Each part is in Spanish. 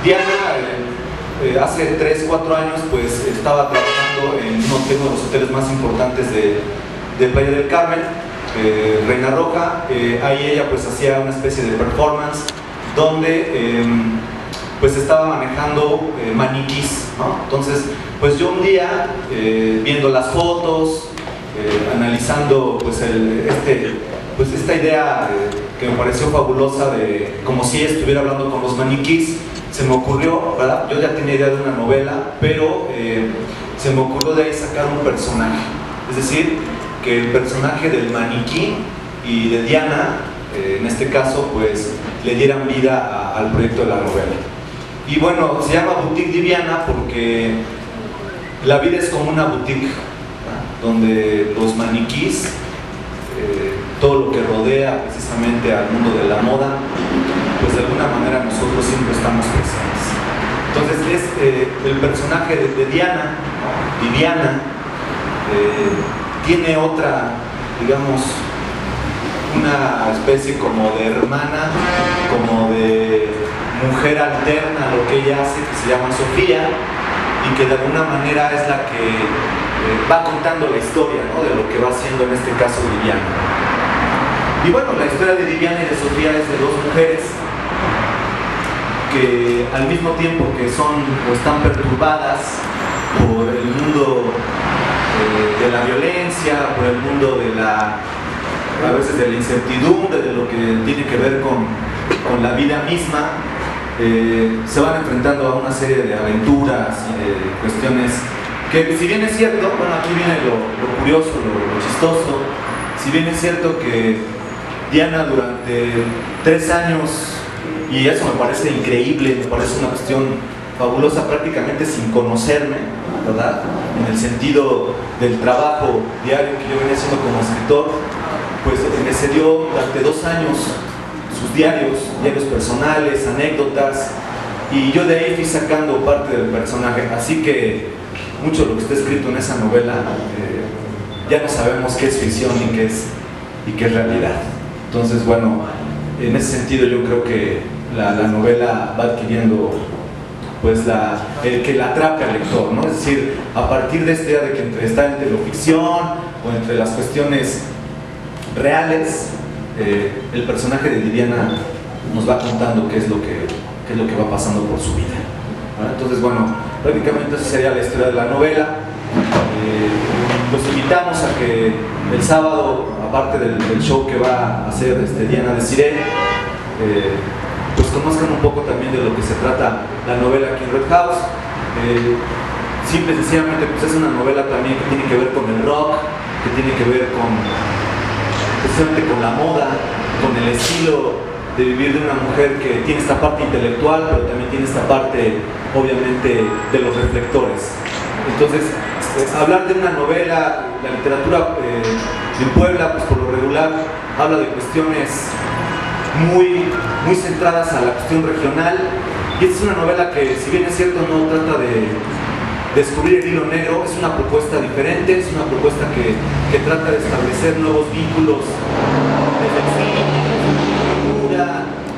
Diana hace 3, 4 años pues estaba trabajando en uno de los hoteles más importantes de Playa del Carmen, Reina Roja. Ahí ella pues hacía una especie de performance donde pues estaba manejando maniquís, ¿no? Entonces pues yo un día viendo las fotos, analizando pues esta idea que me pareció fabulosa de como si ella estuviera hablando con los maniquís, se me ocurrió, ¿verdad? Yo ya tenía idea de una novela, pero se me ocurrió de ahí sacar un personaje, es decir, que el personaje del maniquí y de Diana, en este caso, pues le dieran vida al proyecto de la novela. Y bueno, se llama Boutique Diviana porque la vida es como una boutique, ¿verdad? Donde los maniquís, todo lo que rodea precisamente al mundo de la moda, pues de alguna manera nosotros siempre estamos presentes. Entonces es el personaje de Diana, ¿no? Viviana, tiene otra, digamos, una especie como de hermana, como de mujer alterna a lo que ella hace, que se llama Sofía, y que de alguna manera es la que va contando la historia, ¿no? De lo que va haciendo en este caso Viviana. Y bueno, la historia de Viviana y de Sofía es de dos mujeres que al mismo tiempo que son o están perturbadas por el mundo de la violencia, por el mundo de a veces de la incertidumbre, de lo que tiene que ver con la vida misma, se van enfrentando a una serie de aventuras y de cuestiones que, si bien es cierto, bueno, aquí viene lo curioso, lo chistoso, si bien es cierto que Diana durante 3 años, y eso me parece increíble, me parece una cuestión fabulosa, prácticamente sin conocerme, ¿verdad? En el sentido del trabajo diario que yo venía haciendo como escritor, pues me cedió durante 2 años sus diarios personales, anécdotas, y yo de ahí fui sacando parte del personaje, así que mucho de lo que está escrito en esa novela ya no sabemos qué es ficción y qué es realidad. Entonces, bueno, en ese sentido yo creo que la novela va adquiriendo pues que la atrape al lector, ¿no? Es decir, a partir de esta idea de que está entre lo ficción o entre las cuestiones reales, el personaje de Viviana nos va contando qué es lo que va pasando por su vida, ¿vale? Entonces, bueno, prácticamente esa sería la historia de la novela. Los invitamos a que el sábado, aparte del show que va a hacer Diana Desiree, pues conozcan un poco también de lo que se trata la novela aquí en Red House. Simple y sencillamente pues es una novela también que tiene que ver con el rock, que tiene que ver precisamente con la moda, con el estilo de vivir de una mujer que tiene esta parte intelectual, pero también tiene esta parte, obviamente, de los reflectores. Entonces, hablar de una novela, la literatura de Puebla, pues por lo regular habla de cuestiones muy centradas a la cuestión regional, y esta es una novela que, si bien es cierto, no trata de descubrir el hilo negro, es una propuesta diferente, es una propuesta que trata de establecer nuevos vínculos desde el cine, desde la cultura,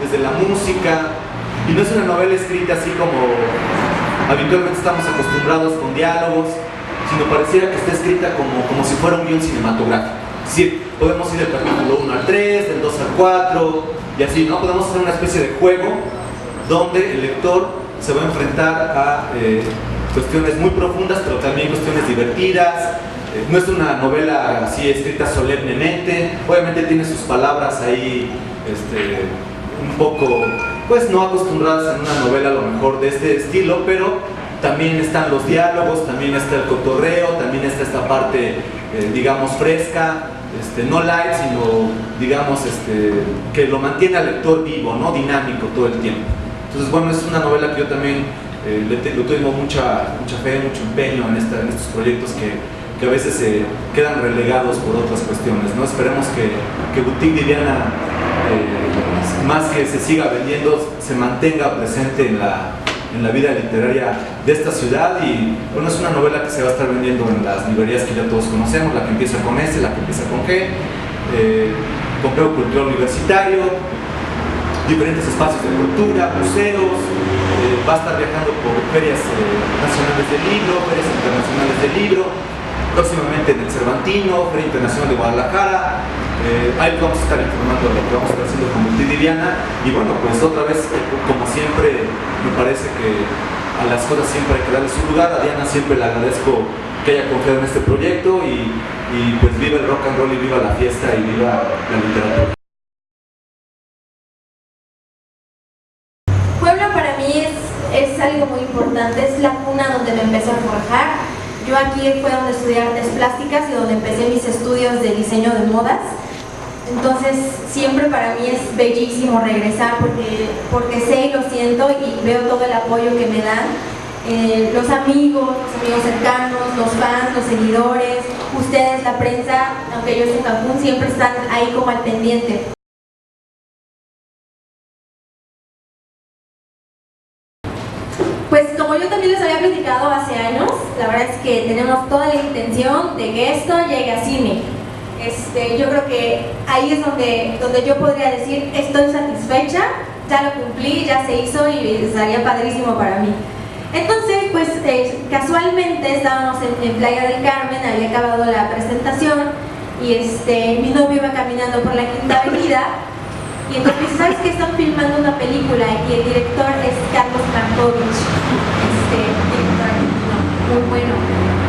desde la música, y no es una novela escrita así como habitualmente estamos acostumbrados con diálogos, sino pareciera que está escrita como si fuera un guión cinematográfico. Es decir, podemos ir del capítulo 1 al 3, del 2 al 4, y así, ¿no? Podemos hacer una especie de juego donde el lector se va a enfrentar a cuestiones muy profundas, pero también cuestiones divertidas. No es una novela así escrita solemnemente, obviamente tiene sus palabras ahí un poco, pues no acostumbradas en una novela a lo mejor de este estilo, pero también están los diálogos, también está el cotorreo, también está esta parte, digamos, fresca, no light, sino, digamos, que lo mantiene al lector vivo, ¿no? Dinámico todo el tiempo. Entonces, bueno, es una novela que yo también le tengo mucha fe, mucho empeño en estos proyectos que a veces se quedan relegados por otras cuestiones, ¿no? Esperemos que Boutique Diviana, más que se siga vendiendo, se mantenga presente en la vida literaria de esta ciudad. Y bueno, es una novela que se va a estar vendiendo en las librerías que ya todos conocemos, la que empieza con S, la que empieza con G, Complejo Cultural Universitario, diferentes espacios de cultura, museos, va a estar viajando por ferias nacionales del libro, ferias internacionales del libro, próximamente en el Cervantino, Feria Internacional de Guadalajara. Ahí vamos a estar informando de lo que vamos a estar haciendo con Multidiviana. Y bueno, pues otra vez, como siempre, me parece que a las cosas siempre hay que darle su lugar. A Diana siempre le agradezco que haya confiado en este proyecto y pues viva el rock and roll y viva la fiesta y viva la literatura. Puebla para mí es algo muy importante, es la cuna donde me empecé a forjar. Yo aquí fue donde estudié artes plásticas y donde empecé mis estudios de diseño de modas. Entonces siempre para mí es bellísimo regresar porque sé y lo siento y veo todo el apoyo que me dan. Los amigos cercanos, los fans, los seguidores, ustedes, la prensa, aunque yo esté en Cancún, siempre están ahí como al pendiente. Pues como yo también les había platicado hace años, la verdad es que tenemos toda la intención de que esto llegue a cine. Yo creo que ahí es donde yo podría decir estoy satisfecha, ya lo cumplí, ya se hizo y estaría padrísimo para mí. Entonces, pues casualmente estábamos en Playa del Carmen, había acabado la presentación y mi novio iba caminando por la Quinta Avenida y entonces me dice, ¿sabes que están filmando una película y el director es Carlos Markovich, director argentino, muy bueno?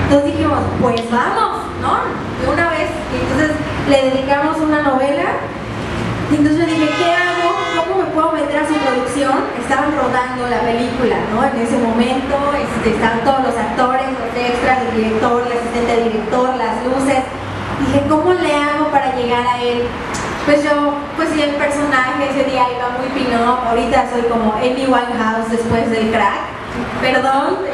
Entonces dijimos, pues vamos, ¿no? De una vez. Y entonces le dedicamos una novela y entonces yo dije, ¿qué hago? ¿Cómo me puedo meter a su producción? Estaban rodando la película, ¿no? En ese momento estaban todos los actores, los extras, el director, el asistente del director, las luces. Dije, ¿cómo le hago para llegar a él? Pues yo, pues sí, el personaje ese día iba muy pin-up. Ahorita soy como Amy Winehouse después del crack. Perdón,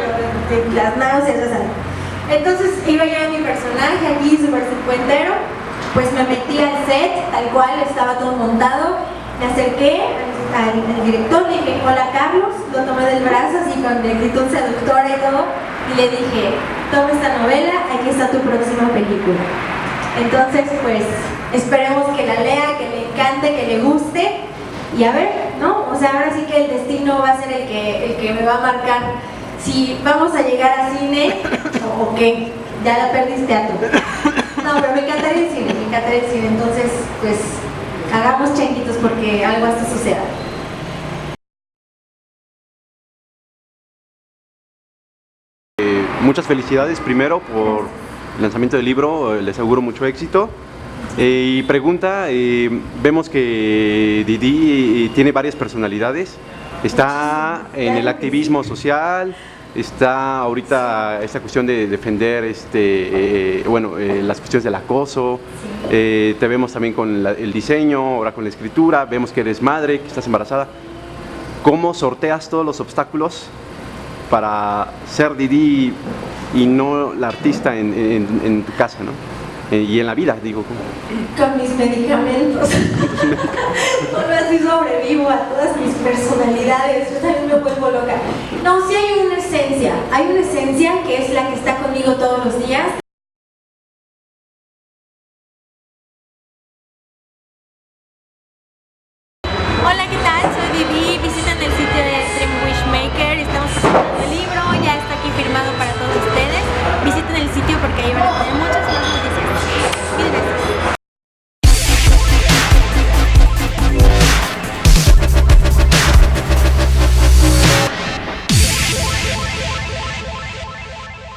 las náuseas, ya saben. Entonces iba yo en mi personaje aquí, súper cincuentero. Pues me metí al set, tal cual, estaba todo montado. Me acerqué al director, le dije, hola Carlos, lo tomé del brazo así con actitud seductora y todo. Y le dije, toma esta novela, aquí está tu próxima película. Entonces, pues, esperemos que la lea, que le encante, que le guste. Y a ver, ¿no? O sea, ahora sí que el destino va a ser el que me va a marcar si vamos a llegar a cine o qué. Ya la perdiste a tú. No, pero me encantaría el cine, Entonces, pues, hagamos changuitos porque algo hasta suceda. Muchas felicidades primero por el lanzamiento del libro, les auguro mucho éxito. Y pregunta, vemos que Didi tiene varias personalidades, está en el activismo social, está ahorita esta cuestión de defender las cuestiones del acoso, te vemos también con el diseño, ahora con la escritura, vemos que eres madre, que estás embarazada. ¿Cómo sorteas todos los obstáculos para ser Didi y no la artista en tu casa, ¿no? Y en la vida, digo. Con mis medicamentos. Solo así sobrevivo a todas mis personalidades. Yo también me vuelvo loca. No, sí hay una esencia que es la que está conmigo todos los días. Hola, ¿qué tal? Soy Didi. Visiten el sitio de Dream Wishmaker. Estamos presentando el libro, ya está aquí firmado para todos ustedes. Visiten el sitio porque ahí van